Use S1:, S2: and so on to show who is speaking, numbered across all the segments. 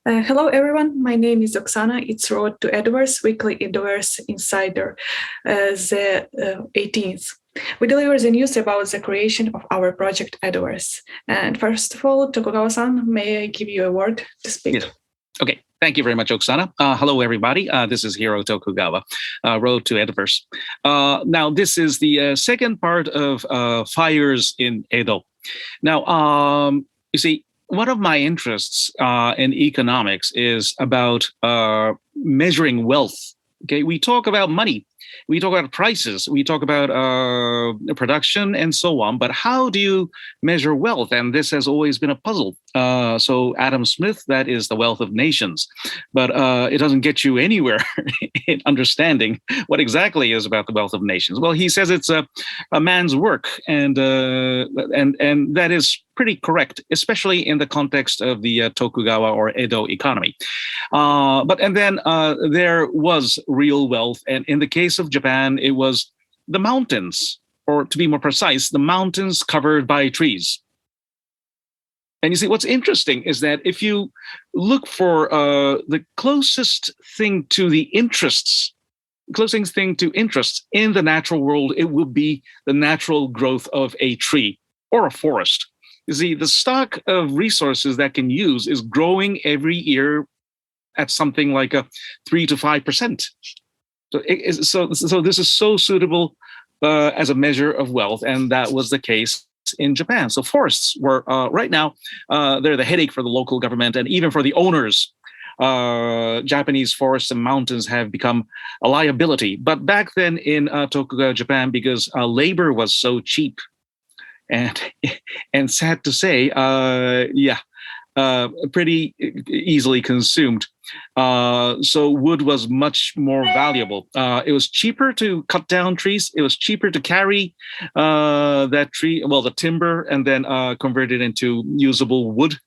S1: Hello, everyone. My name is Oksana. It's Road to Edoverse Weekly Edoverse Insider, the 18th. We deliver the news about the creation of our project Edoverse. And first of all, Tokugawa-san, may I give you a word to speak?
S2: Yes. Okay. Thank you very much, Oksana. Hello, everybody. This is Iehiro Tokugawa, Road to Edoverse. Now, this is the second part of fires in Edo. Now, you see, one of my interests in economics is about measuring wealth. Okay, we talk about money, we talk about prices, we talk about production and so on, but how do you measure wealth? And this has always been a puzzle. So Adam Smith, that is the wealth of nations, but it doesn't get you anywhere in understanding what exactly is about the wealth of nations. Well, he says it's a man's work, and that is pretty correct, especially in the context of the Tokugawa or Edo economy. And then there was real wealth. And in the case of Japan, it was the mountains, or to be more precise, the mountains covered by trees. And you see, what's interesting is that if you look for the closest thing to interests in the natural world, it would be the natural growth of a tree or a forest. You see, the stock of resources that can use is growing every year at something like a 3 to 5%. So this is so suitable as a measure of wealth, and that was the case in Japan. So forests were right now they're the headache for the local government and even for the owners. Japanese forests and mountains have become a liability. But back then in Tokugawa, Japan, because labor was so cheap, and sad to say, pretty easily consumed. So wood was much more valuable. It was cheaper to cut down trees. It was cheaper to carry that tree, well, the timber, and then convert it into usable wood,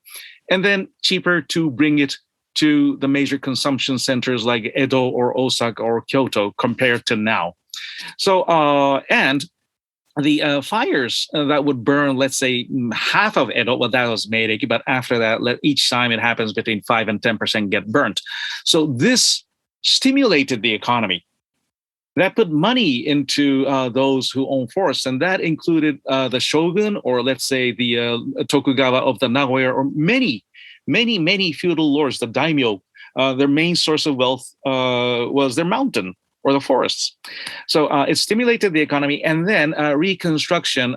S2: and then cheaper to bring it to the major consumption centers like Edo or Osaka or Kyoto compared to now. So, and the fires that would burn, let's say, half of Edo, well, that was Meireki, but after that, each time it happens between 5 and 10% get burnt. So this stimulated the economy. That put money into those who own forests, and that included the shogun, or let's say the Tokugawa of the Nagoya, or many feudal lords, the daimyo. Their main source of wealth was their mountain or the forests. So it stimulated the economy, and then reconstruction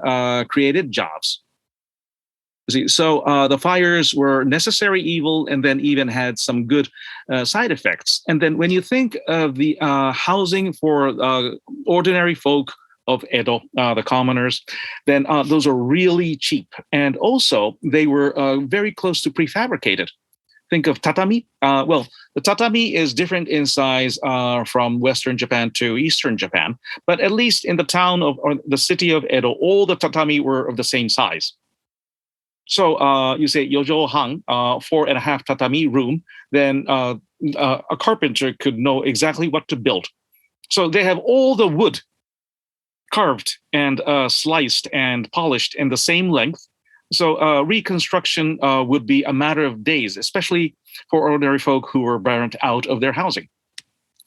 S2: created jobs. See, so the fires were necessary evil, and then even had some good side effects. And then when you think of the housing for ordinary folk of Edo, the commoners, then those are really cheap. And also they were very close to prefabricated. Think of tatami. Well, the tatami is different in size from Western Japan to Eastern Japan, but at least in the town of, or the city of Edo, all the tatami were of the same size. So you say yojo hang, 4.5 tatami room, then a carpenter could know exactly what to build. So they have all the wood carved and sliced and polished in the same length. So reconstruction would be a matter of days, especially for ordinary folk who were burnt out of their housing.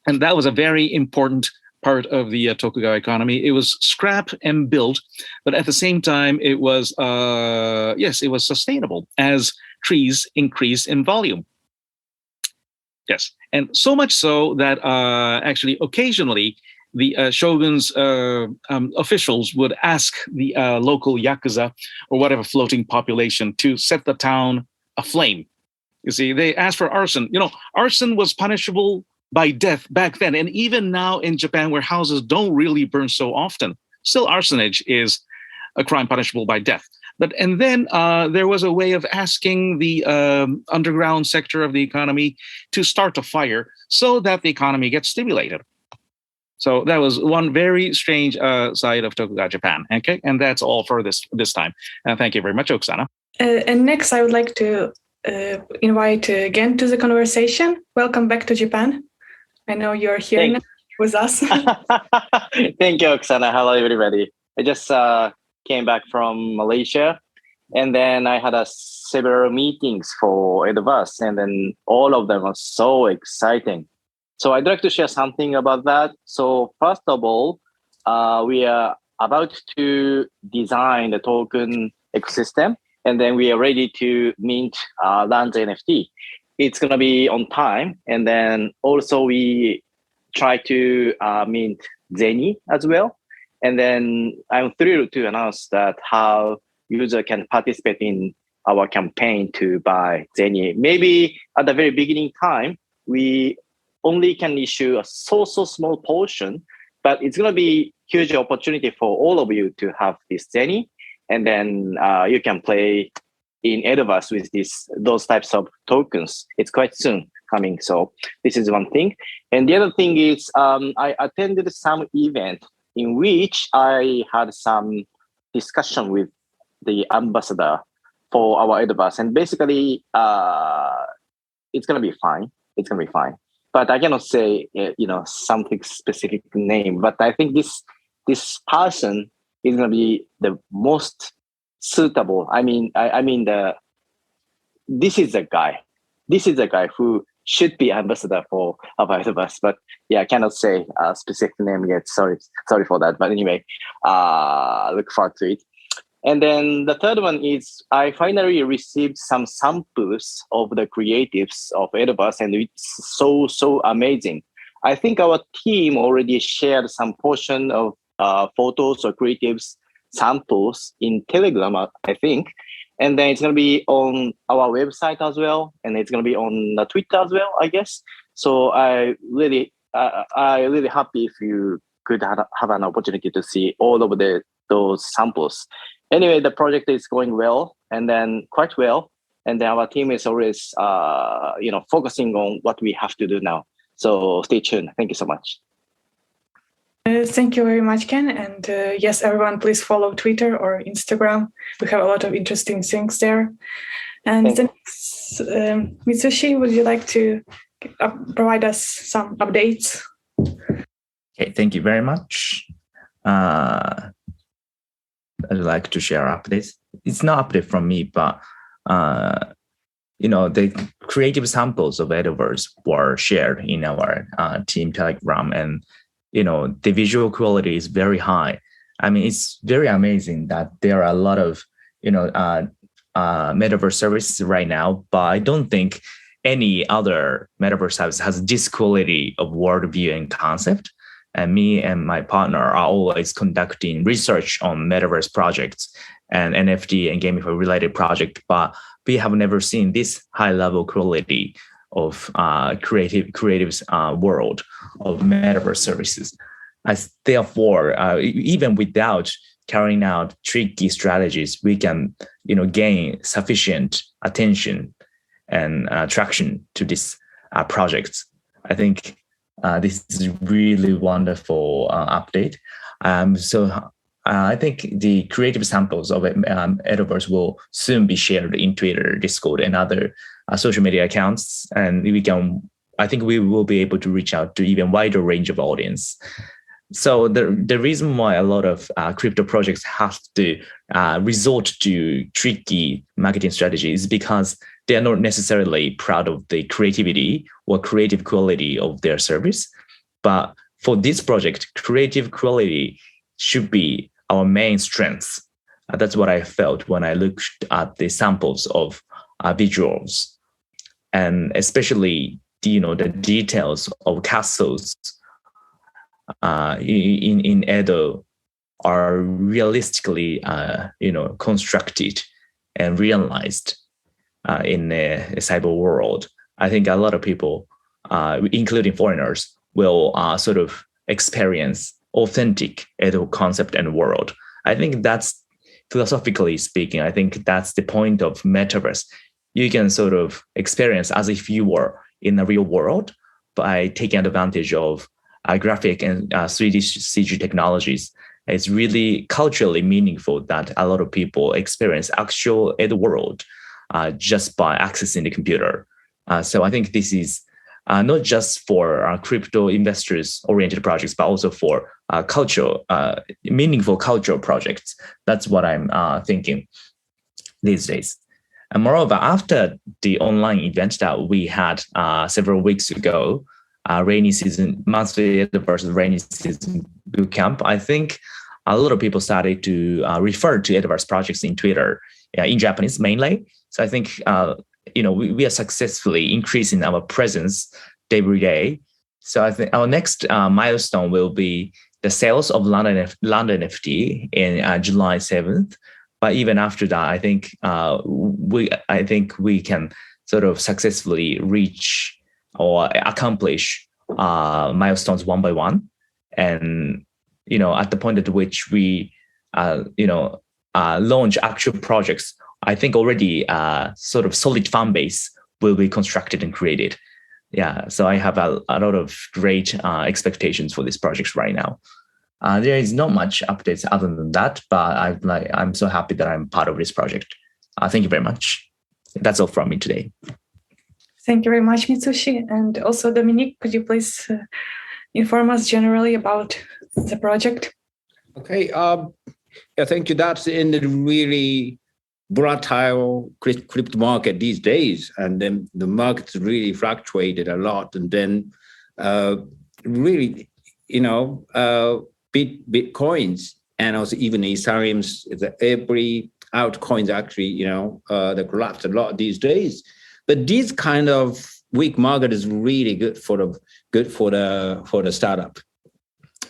S2: And that was a very important part of the Tokugawa economy. It was scrap and build, but at the same time, it was, it was sustainable as trees increase in volume. Yes, and so much so that actually occasionally the shogun's officials would ask the local yakuza or whatever floating population to set the town aflame. You see, they asked for arson. You know, arson was punishable by death back then. And even now in Japan, where houses don't really burn so often, still arsonage is a crime punishable by death. And then there was a way of asking the underground sector of the economy to start a fire so that the economy gets stimulated. So that was one very strange side of Tokugawa Japan. Okay, and that's all for this time. Thank you very much, Oksana.
S1: And next, I would like to invite again to the conversation. Welcome back to Japan. I know you're here now with us.
S3: Thank you, Oksana. Hello, everybody. I just came back from Malaysia, And then I had several meetings for Edoverse, and then all of them are so exciting. So I'd like to share something about that. So first of all, we are about to design the token ecosystem, and then we are ready to mint Land's NFT. It's going to be on time. And then also we try to mint Zeni as well. And then I'm thrilled to announce that how user can participate in our campaign to buy Zeni. Maybe at the very beginning time, we only can issue a so small portion, but it's going to be huge opportunity for all of you to have this Zeni. And then you can play in Edoverse with those types of tokens. It's quite soon coming. So this is one thing. And the other thing is I attended some event in which I had some discussion with the ambassador for our Edoverse. And basically, it's going to be fine. It's going to be fine. But I cannot say, something specific name. But I think this person is going to be the most suitable. This is a guy. This is a guy who should be ambassador for our Edoverse. But yeah, I cannot say a specific name yet. Sorry for that. But anyway, look forward to it. And then the third one is I finally received some samples of the creatives of Edoverse, and it's so amazing. I think our team already shared some portion of photos or creatives samples in Telegram, I think. And then it's going to be on our website as well. And it's going to be on Twitter as well, I guess. So I really happy if you could have an opportunity to see all of those samples. Anyway, the project is going well, and then quite well. And then our team is always, focusing on what we have to do now. So stay tuned. Thank you so much.
S1: Thank you very much, Ken. And yes, everyone, please follow Twitter or Instagram. We have a lot of interesting things there. And then, Mitsushi, would you like to provide us some updates?
S4: Okay, thank you very much. I'd like to share updates. It's not update from me, but the creative samples of Edoverse were shared in our team Telegram, and the visual quality is very high. I mean, it's very amazing that there are a lot of Metaverse services right now, but I don't think any other Metaverse service has this quality of worldview and concept. And me and my partner are always conducting research on Metaverse projects and NFT and gamify related projects, but we have never seen this high level quality of creatives world of Metaverse services. Therefore, even without carrying out tricky strategies, we can gain sufficient attention and traction to this projects. I think this is really wonderful update. So I think the creative samples of Edoverse will soon be shared in Twitter, Discord, and other social media accounts, and I think we will be able to reach out to even wider range of audience. So the reason why a lot of crypto projects have to resort to tricky marketing strategies is because they are not necessarily proud of the creativity or creative quality of their service. But for this project, creative quality should be our main strength. That's what I felt when I looked at the samples of visuals, and especially the details of castles in Edo are realistically constructed and realized in a cyber world. I think a lot of people, including foreigners, will sort of experience authentic Edo concept and world. I think that's, philosophically speaking, I think that's the point of Metaverse. You can sort of experience as if you were in the real world by taking advantage of graphic and 3D CG technologies. It's really culturally meaningful that a lot of people experience actual Edo world just by accessing the computer. So I think this is not just for crypto investors-oriented projects, but also for meaningful cultural projects. That's what I'm thinking. these days. And moreover, after the online event that we had several weeks ago, rainy season, monthly Edoverse rainy season bootcamp, I think a lot of people started to refer to Edoverse projects in Twitter, in Japanese mainly. So I think we are successfully increasing our presence every day. So I think our next milestone will be the sales of London FT in July 7th. But even after that, I think we can sort of successfully reach or accomplish milestones one by one. And at the point at which we launch actual projects, I think already sort of solid fan base will be constructed and created. Yeah, so I have a lot of great expectations for these projects right now. There is not much updates other than that, but I'm so happy that I'm part of this project. Thank you very much. That's all from me today.
S1: Thank you very much, Mitsushi. And also, Dominique, could you please inform us generally about the project?
S5: Okay. Thank you. That's in the really volatile crypto market these days, and then the market's really fluctuated a lot, and then really, Bitcoins and also even Ethereum's, every altcoins actually, they collapsed a lot these days. But this kind of weak market is really good for the startup.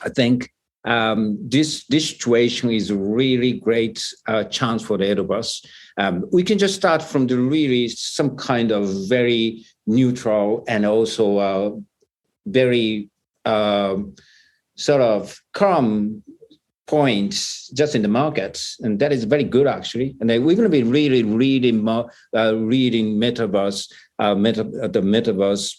S5: I think this situation is a really great chance for the Edoverse. We can just start from the really some kind of very neutral and also very sort of calm points just in the markets, and that is very good actually. And then we're going to be really reading Metaverse, the Metaverse.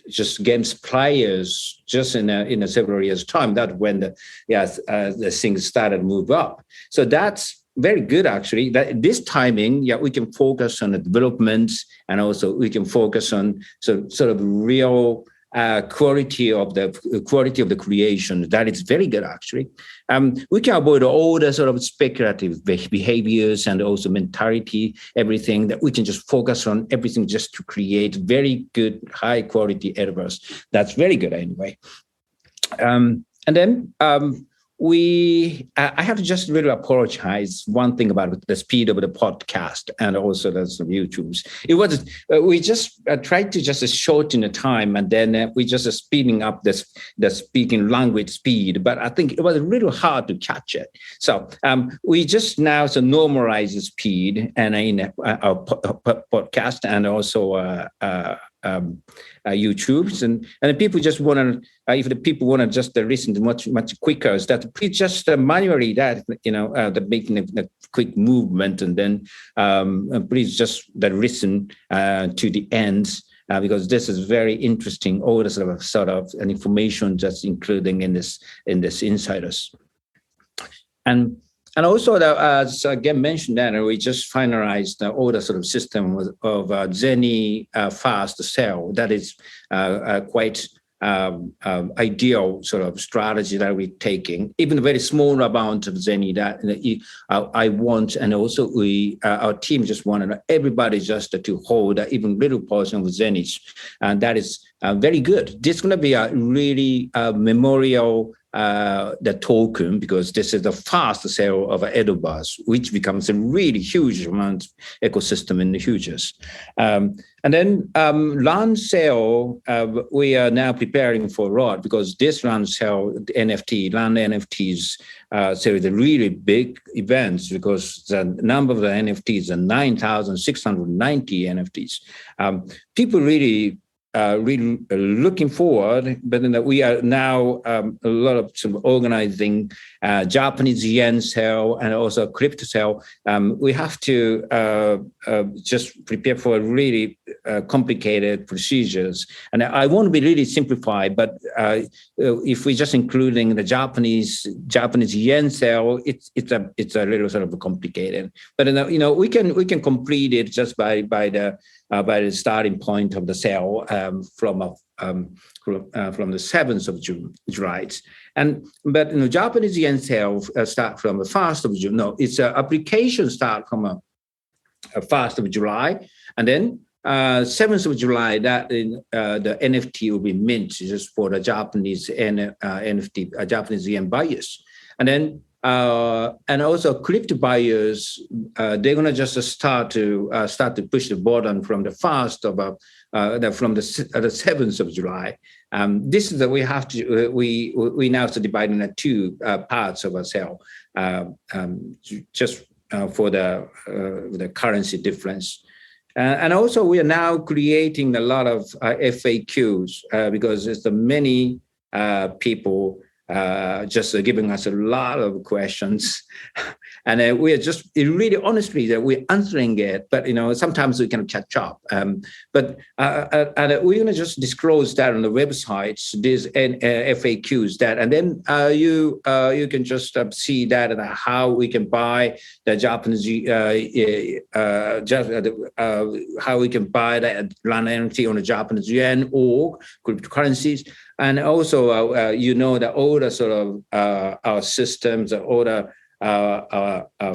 S5: Just games players just in several years' time. That when the things started to move up. So that's very good actually. That this timing, we can focus on the development, and also we can focus on sort of real quality of the creation. That is very good actually. We can avoid all the sort of speculative behaviors and also mentality, everything that we can just focus on everything just to create very good, high quality Edoverse. That's very good anyway. And then I have to just really apologize one thing about the speed of the podcast and also the YouTubes. It was we just tried to just shorten the time, and then we just speeding up the speaking language speed. But I think it was really hard to catch it. So we just now normalize the speed and in our podcast and also YouTube's and people just want to if the people want to just listen much quicker, is that please just manually the making a quick movement, and then please just listen to the end because this is very interesting. All the sort of information just including in this insiders. And also, as again mentioned, that we just finalized all the sort of system of Zenny fast sell. That is quite ideal sort of strategy that we're taking. Even a very small amount of Zenny that I want, and also our team just wanted everybody just to hold even little portion of Zenny, and that is very good. This is going to be a really memorial. The token, because this is the fast sale of Edoverse, which becomes a really huge amount of ecosystem in the futures. And then land sale, we are now preparing for ROD because this land sale, land NFTs, so the really big events because the number of the NFTs are 9,690 NFTs. People really looking forward, but then we are now a lot of sort of organizing Japanese yen sale and also crypto sale. We have to just prepare for a really complicated procedures. And I won't be really simplified, but if we're just including the Japanese yen sale, it's a little sort of complicated. But we can complete it just by the starting point of the sale from the 7th of July. But Japanese yen sale start from the 1st of June. No, it's application start from 1st of July, and then 7th of July, that the NFT will be mint just for the Japanese NFT, Japanese yen buyers, and then and also crypto buyers, they're gonna just start to push the button from the 1st of from the 7th of July. This is that we have to we now divide into two parts of our sale, just for the currency difference. And also we are now creating a lot of FAQs because there's many people just giving us a lot of questions. And we are just really honestly that we're answering it, but sometimes we can catch up. But we're going to just disclose that on the websites, these FAQs that, and then you can just see that and how we can buy the Japanese, how we can buy the land NFT on the Japanese yen or cryptocurrencies. And also, that all the sort of our systems, all the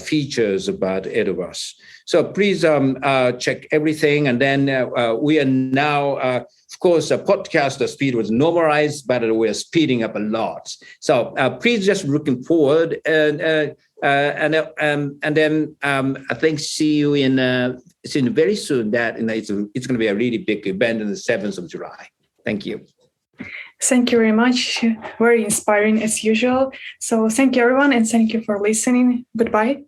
S5: features about Edoverse. So please check everything. And then we are now, of course, the podcast, the speed was normalized, but we're speeding up a lot. So please just looking forward. And then I think see you in very soon that it's going to be a really big event on the 7th of July. Thank you.
S1: Thank you very much. Very inspiring as usual. So thank you, everyone, and thank you for listening. Goodbye.